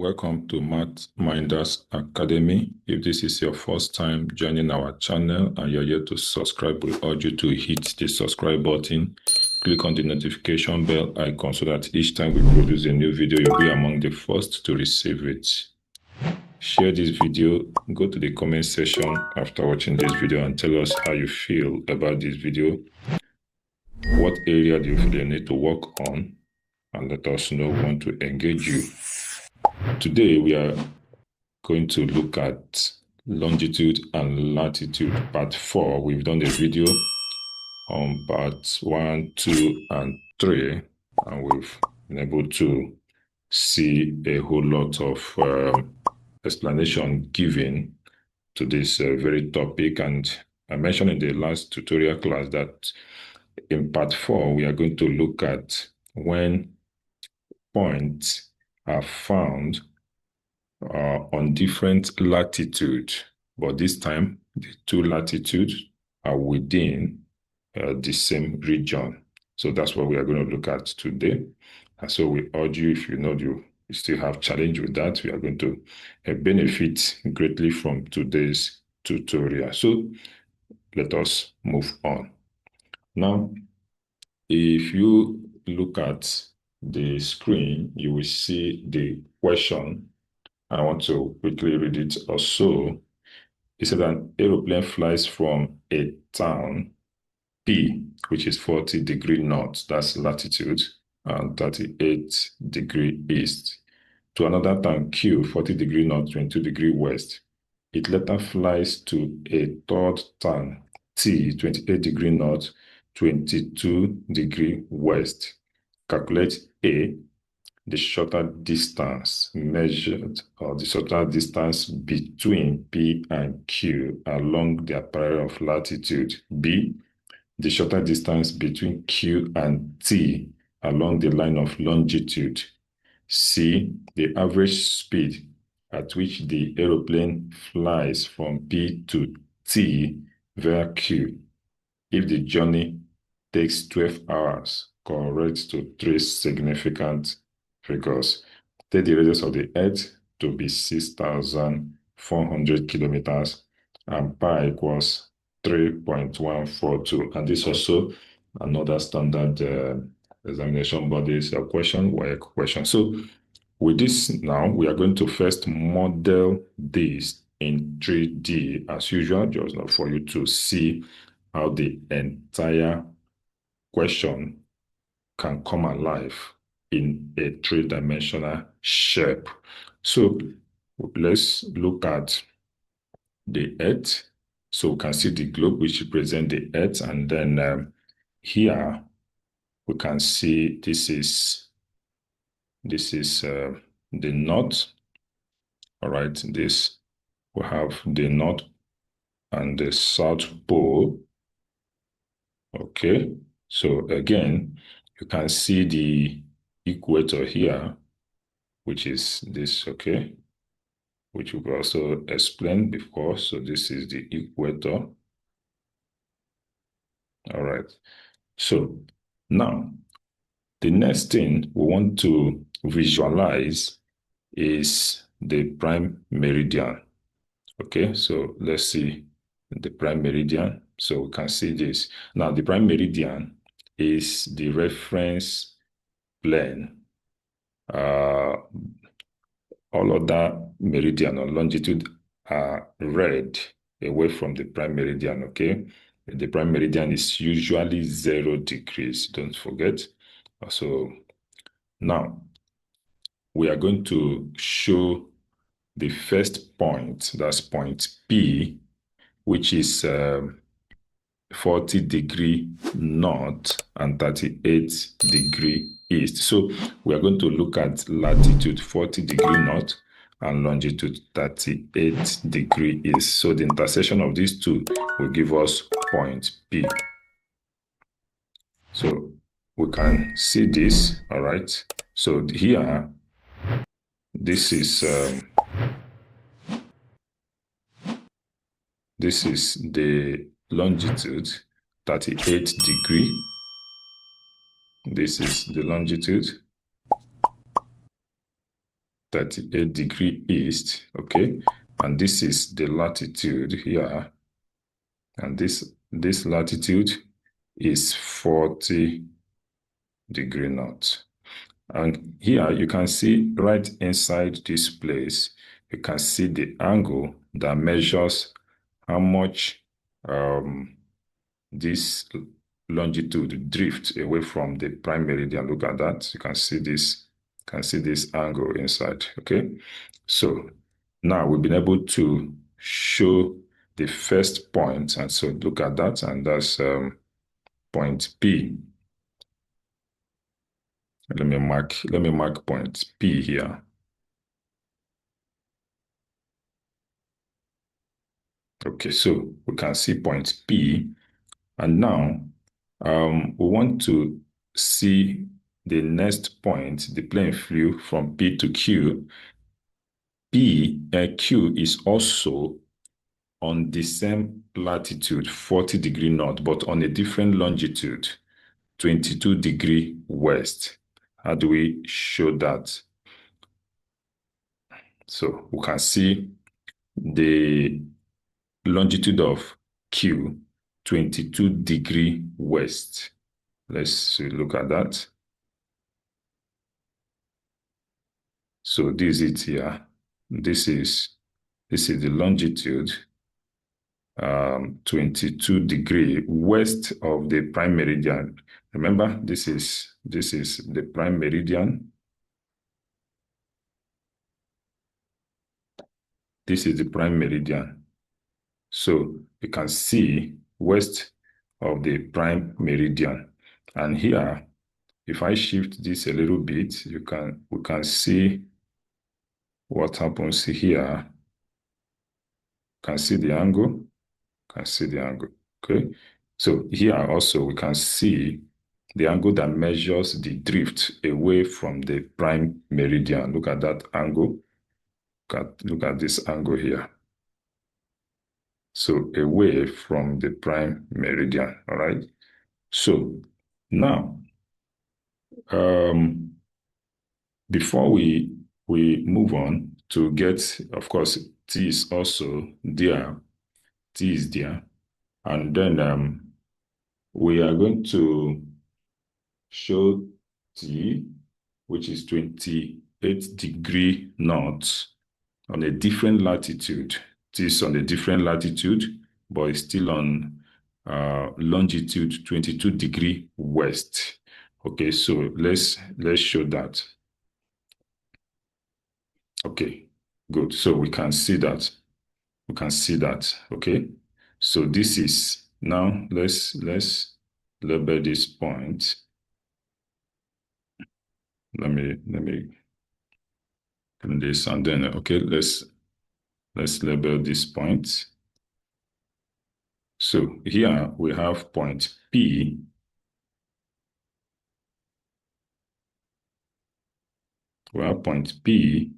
Welcome to Math Minders Academy. If this is your first time joining our channel and you're yet to subscribe, we urge you to hit the subscribe button, click on the notification bell icon so that each time we produce a new video, you'll be among the first to receive it. Share this video, go to the comment section after watching this video and tell us how you feel about this video. What area do you feel you need to work on? And let us know when to engage you. Today, we are going to look at longitude and latitude, part 4. We've done a video on parts 1, 2, and 3, and we've been able to see a whole lot of explanation given to this very topic. And I mentioned in the last tutorial class that in part 4, we are going to look at when points are found on different latitude, but this time the two latitudes are within the same region. So that's what we are going to look at today. And so we urge you, if you know you still have challenge with that, we are going to benefit greatly from today's tutorial. So let us move on. Now, if you look at the screen, you will see the question. I want to quickly read it also. It said an aeroplane flies from a town P, which is 40 degrees north, that's latitude, and 38 degrees east, to another town Q, 40 degrees north, 22 degrees west. It later flies to a third town T, 28 degrees north, 22 degrees west. Calculate A, the shorter distance measured, or the shorter distance between P and Q along their parallel of latitude. B, the shorter distance between Q and T along the line of longitude. C, the average speed at which the aeroplane flies from P to T via Q. If the journey takes 12 hours, correct to 3 significant figures. Take the radius of the Earth to be 6,400 kilometers and pi equals 3.142. And this also another standard examination body's question, WAEC question. So with this now, we are going to first model this in 3D as usual, just not for you to see how the entire question can come alive in a three-dimensional shape. So let's look at the Earth. So we can see the globe which represents the Earth, and then here we can see this is the north. All right, this we have the north and the south pole. Okay, so again, you can see the equator here, which is this, okay, which we've also explained before. So this is the equator. All right. So now the next thing we want to visualize is the prime meridian. Okay, so let's see the prime meridian. So we can see this. Now the prime meridian is the reference plane. All other meridian or longitude are red away from the prime meridian, okay? The prime meridian is usually 0 degrees, don't forget. So now we are going to show the first point, that's point P, which is 40 degrees north and 38 degrees east. So we are going to look at latitude 40 degrees north and longitude 38 degrees east. So the intersection of these two will give us point P. So we can see this, all right? So here, this is the longitude, 38 degrees. This is the longitude. 38 degree east, okay? And this is the latitude here. And this latitude is 40 degree north. And here you can see right inside this place, you can see the angle that measures how much this longitude drifts away from the prime meridian. Look at that. You can see this angle inside. Okay. So now we've been able to show the first point. And so look at that, and that's point P. Let me mark point P here. Okay, so we can see point P, and now we want to see the next point. The plane flew from P to Q. Q is also on the same latitude, 40 degree north, but on a different longitude, 22 degree west. How do we show that? So we can see the longitude of Q, 22 degree west. Let's look at that. So this is it here. This is the longitude, 22 degree west of the prime meridian. Remember, this is the prime meridian. This is the prime meridian. So you can see west of the prime meridian. And here, if I shift this a little bit, we can see what happens here. Can see the angle. Can see the angle. Okay. So here also we can see the angle that measures the drift away from the prime meridian. Look at that angle. Look at this angle here. So away from the prime meridian. All right. So now, before we move on to get, of course, T is also there. T is there. And then we are going to show T, which is 28 degree north on a different latitude. T is on a different latitude, but it's still on longitude 22 degree west. Okay, so let's show that. Okay, good. So we can see that. We can see that. Okay. So this is now let's label this point. Let me do this, and then okay, let's label this point. So here we have point P. We have point P.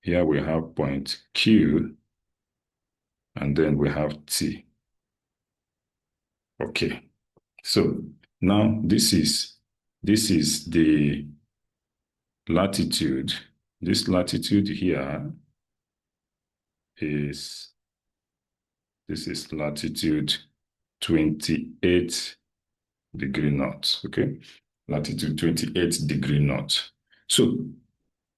Here we have point Q. And then we have T. Okay. So now this is the latitude. This latitude here is latitude 28 degree north. Okay. Latitude 28 degree north. So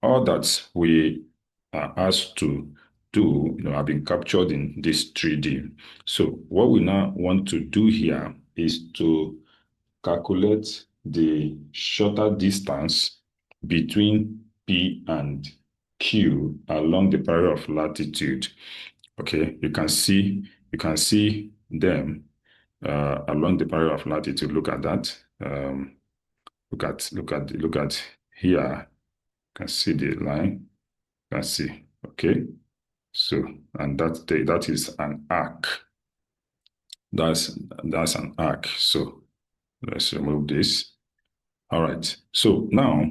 all that we are asked to do, have been captured in this 3D. So what we now want to do here is to calculate the shorter distance between P and Q along the parallel of latitude. Okay, you can see them along the parallel of latitude. Look at that. Look at here. You can see the line. You can see. Okay. So, and that is an arc. That's an arc. So let's remove this. All right. So now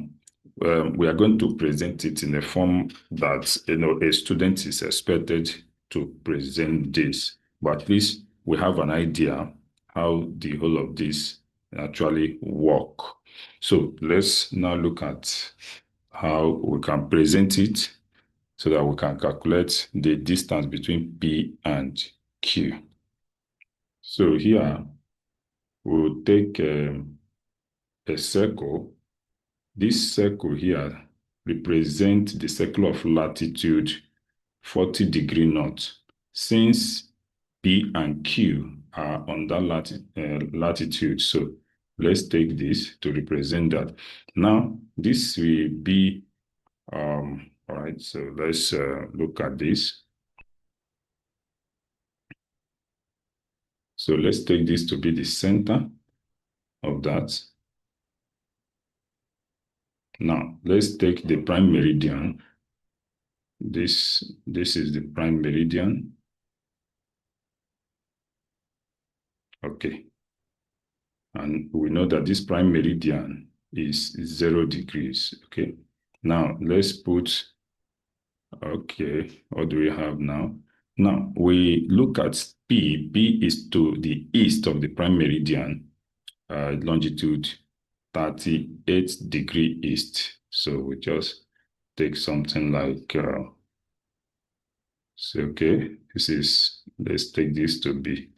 we are going to present it in a form that a student is expected to present this. But at least we have an idea how the whole of this actually work. So let's now look at how we can present it so that we can calculate the distance between P and Q. So here, we'll take a circle. This circle here represents the circle of latitude 40 degree north. Since P and Q are on that latitude, so let's take this to represent that. Now, this will be, all right, so let's look at this. So let's take this to be the center of that. Now, let's take the prime meridian. This is the prime meridian. Okay. And we know that this prime meridian is 0 degrees. Okay. Now, let's put, okay, what do we have now? Now, we look at P. P is to the east of the prime meridian, longitude 38 degree east. So we just take something like, say, okay, this is, let's take this to be.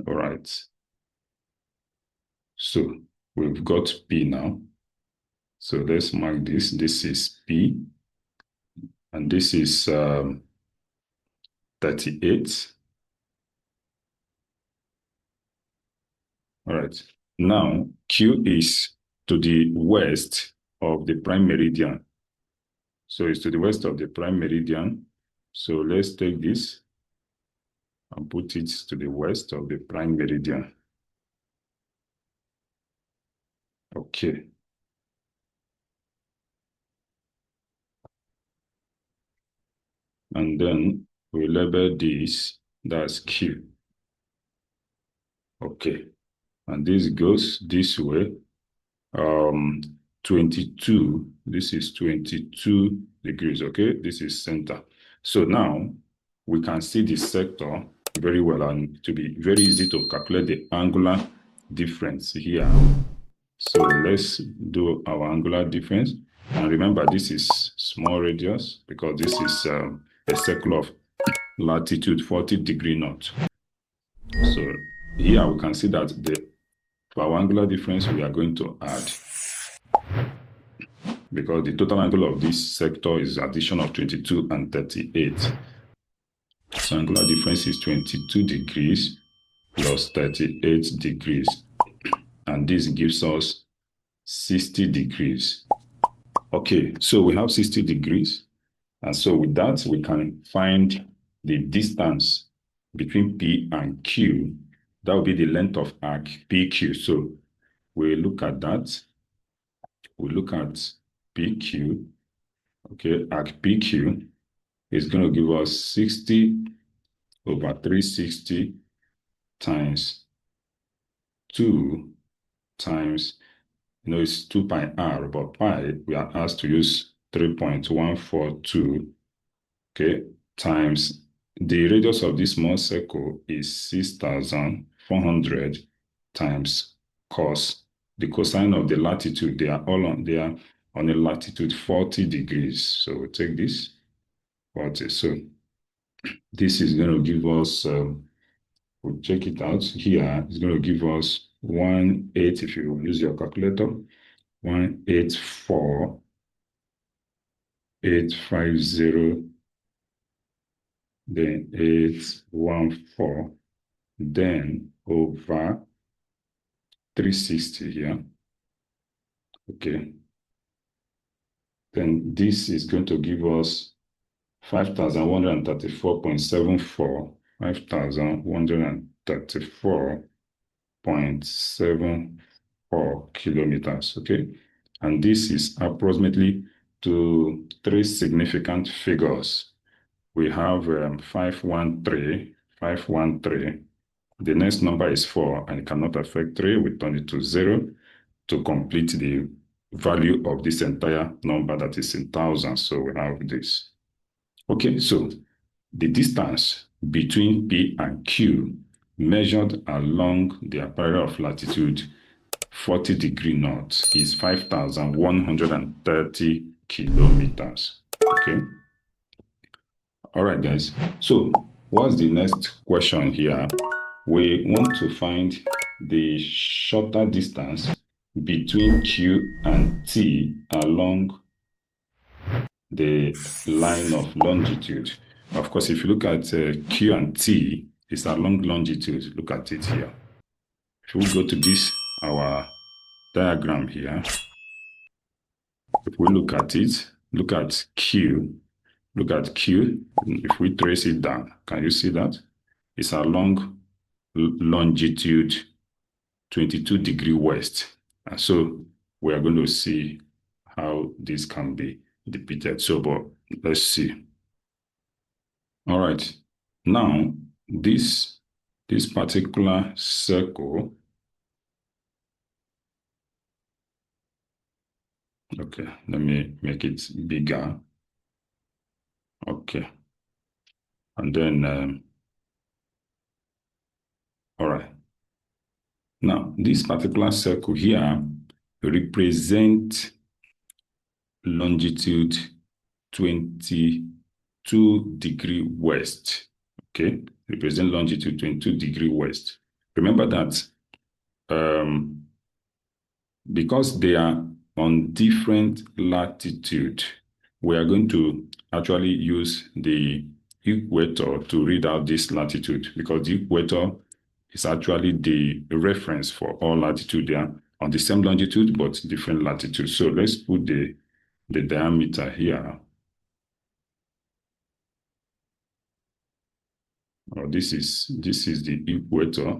All right. So we've got P now. So let's mark this. This is P. And this is 38. All right. Now, Q is to the west of the prime meridian. So it's to the west of the prime meridian. So let's take this and put it to the west of the prime meridian. Okay. And then we label this, that's Q. Okay. And this goes this way. 22, this is 22 degrees, okay? This is center. So now we can see the sector very well, and to be very easy to calculate the angular difference here. So let's do our angular difference. And remember, this is small radius because this is a circle of latitude 40 degree north. So here we can see that for our angular difference, we are going to add, because the total angle of this sector is addition of 22 and 38. So angular difference is 22 degrees plus 38 degrees. And this gives us 60 degrees. Okay, so we have 60 degrees. And so with that, we can find the distance between P and Q. That will be the length of arc PQ. So we look at that. We look at PQ. Okay, arc PQ is going to give us 60 over 360 times 2 times, it's 2 pi r, but pi, we are asked to use 3.142, okay, times the radius of this small circle is 6,400 times cos. The cosine of the latitude, they are on a latitude 40 degrees. So we take this 40. So this is going to give us, we'll check it out here. It's going to give us 18, if you use your calculator, 184,850, then 814, then over 360 here. Okay. Then this is going to give us 5,134.74, 5,134.74 kilometers, okay? And this is approximately to 3 significant figures. We have 513, 513. The next number is 4, and it cannot affect 3. We turn it to 0 to complete the value of this entire number that is in thousands. So we have this. Okay, so the distance between P and Q measured along the parallel of latitude 40 degree north is 5,130 kilometers. Okay. All right, guys. So what's the next question here? We want to find the shorter distance between Q and T along the line of longitude. Of course, if you look at Q and T, it's along longitude. Look at it here. If we go to this, our diagram here, if we look at it, look at Q. If we trace it down, can you see that? It's along longitude 22 degree west. And so we are going to see how this can be depicted. So, but let's see. All right. Now, this particular circle, okay, let me make it bigger. Okay. And then, all right. Now, this particular circle here represents longitude 22 degree west. Okay, represent longitude 22 degree west. Remember that because they are on different latitude, we are going to actually use the equator to read out this latitude, because the equator is actually the reference for all latitude. They are on the same longitude but different latitude. So let's put the diameter here. Oh, this is the equator.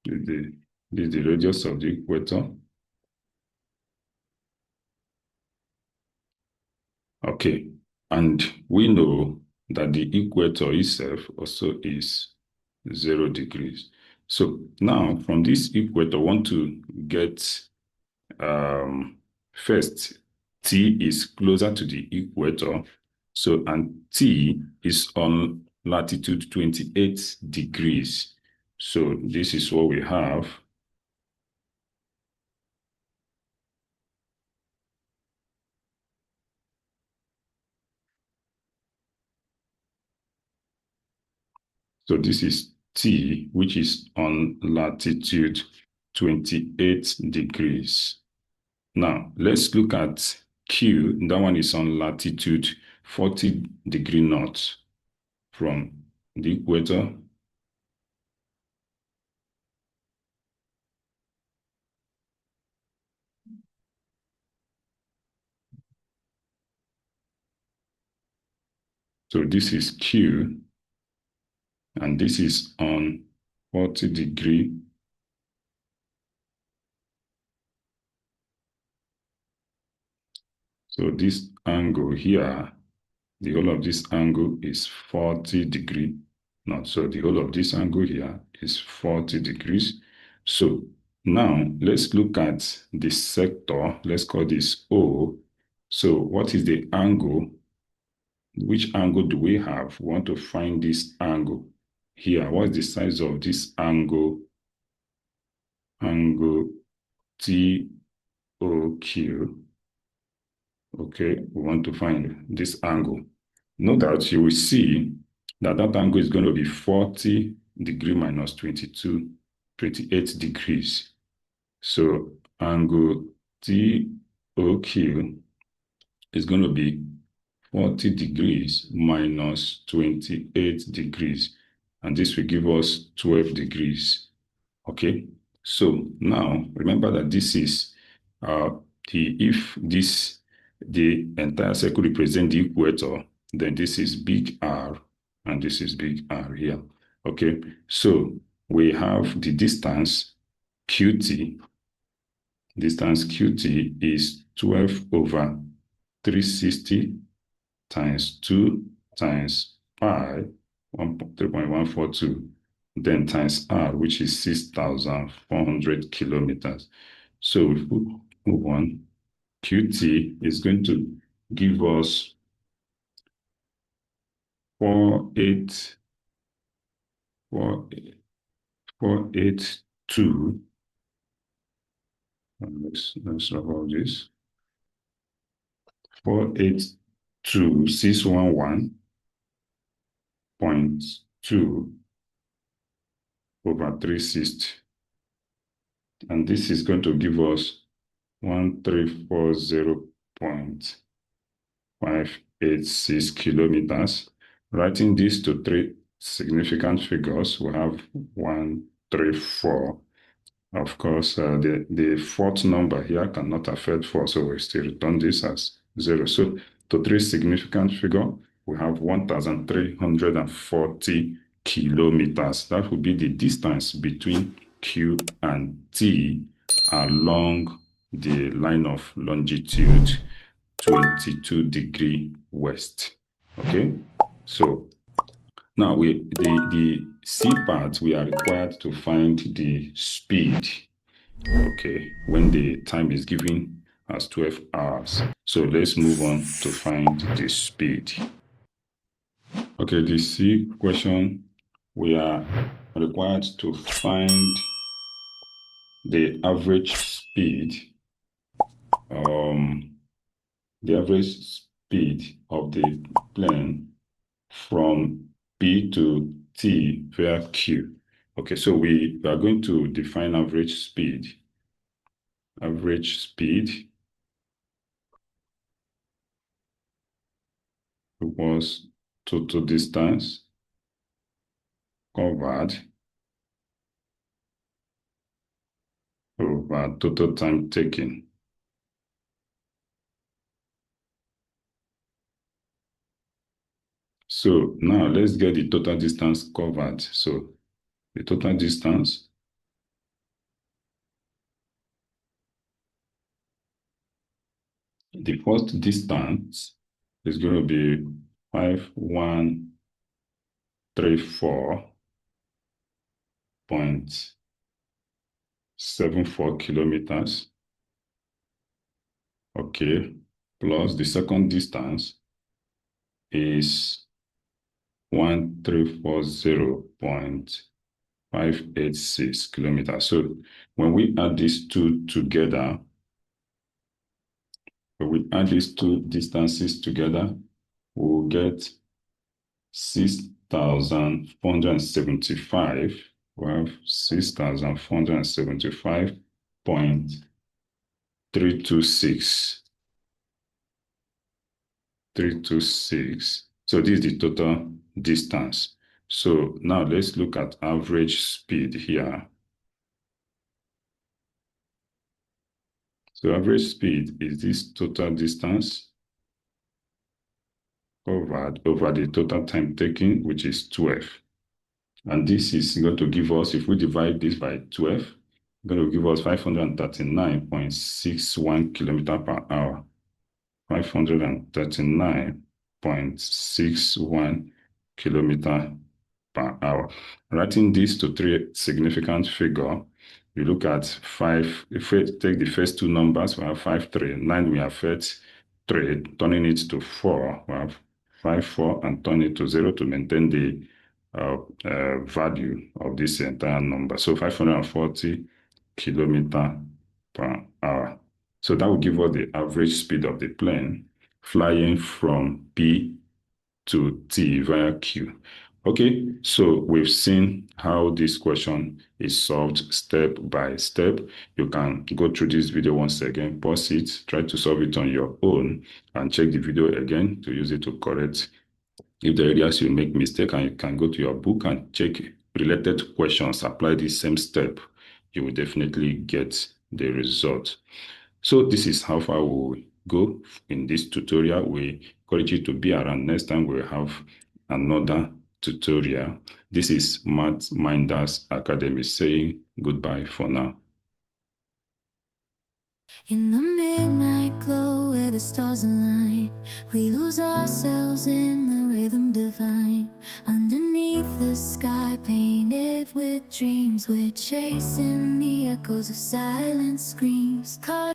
This is the radius of the equator. Okay, and we know that the equator itself also is 0 degrees. So now from this equator, I want to get first, T is closer to the equator. So, and T is on latitude 28 degrees. So this is what we have. So this is T, which is on latitude 28 degrees. Now, let's look at Q. That one is on latitude 40 degree north from the equator. So this is Q, and this is on 40 degree. So this angle here, the whole of this angle is 40 degree north. So the whole of this angle here is 40 degrees. So now let's look at the sector. Let's call this O. So what is the angle? Which angle do we have? We want to find this angle here. What's the size of this angle? Angle TOQ. Okay, we want to find this angle. Note that you will see that that angle is going to be 40 degree minus 28 degrees. So angle TOQ is going to be 40 degrees minus 28 degrees. And this will give us 12 degrees. Okay, so now remember that this is if the entire circle represents the equator, then this is big R and this is big R here. Okay, so we have the distance QT. Distance QT is 12 over 360 times 2 times pi, 3.142, then times R, which is 6,400 kilometers. So if we move on, QT is going to give us 482. Let's wrap all this. 482,611.2 over 360. And this is going to give us 1340.586 kilometers. Writing this to three significant figures, we have 134. Of course, the fourth number here cannot affect 4, so we still return this as 0. So to three significant figure, we have 1,340 kilometers. That would be the distance between Q and T along the line of longitude 22 degree west. Okay, so now the C part, we are required to find the speed, okay, when the time is given as 12 hours. So let's move on to find the speed. Okay, the C question, we are required to find the average speed, of the plane from P to T via Q. Okay, so we are going to define average speed. Average speed was total distance covered over total time taken. So now let's get the total distance covered. So the total distance the first distance is going to be 5134.74 kilometers. Okay, plus the second distance is 1340.586 kilometers. So when we add these two together, when we add these two distances together, we'll get 6,475. We have 6,475.326. 326. So this is the total distance. So now let's look at average speed here. So average speed is this total distance covered over the total time taken, which is 12. And this is going to give us, if we divide this by 12, it's going to give us 539.61 kilometer per hour. 539.61 kilometer per hour. Writing this to three significant figure, you look at 5, if we take the first two numbers, we have 5, 3, 9, we have 3, turning it to 4, we have 5, 4, and turn it to 0 to maintain the value of this entire number. So 540 kilometer per hour. So that will give us the average speed of the plane flying from P to T via Q. Okay, so we've seen how this question is solved step by step. You can go through this video once again, pause it, try to solve it on your own, and check the video again to use it to correct if the areas you make mistake, and you can go to your book and check related questions, apply the same step. You will definitely get the result. So this is how far we will go in this tutorial. We encourage you to be around. Next time we'll have another tutorial. This is Math Minders Academy saying goodbye for now. In the midnight glow where the stars align, we lose ourselves in the rhythm divine. Underneath the sky painted with dreams, we're chasing the echoes of silent screams.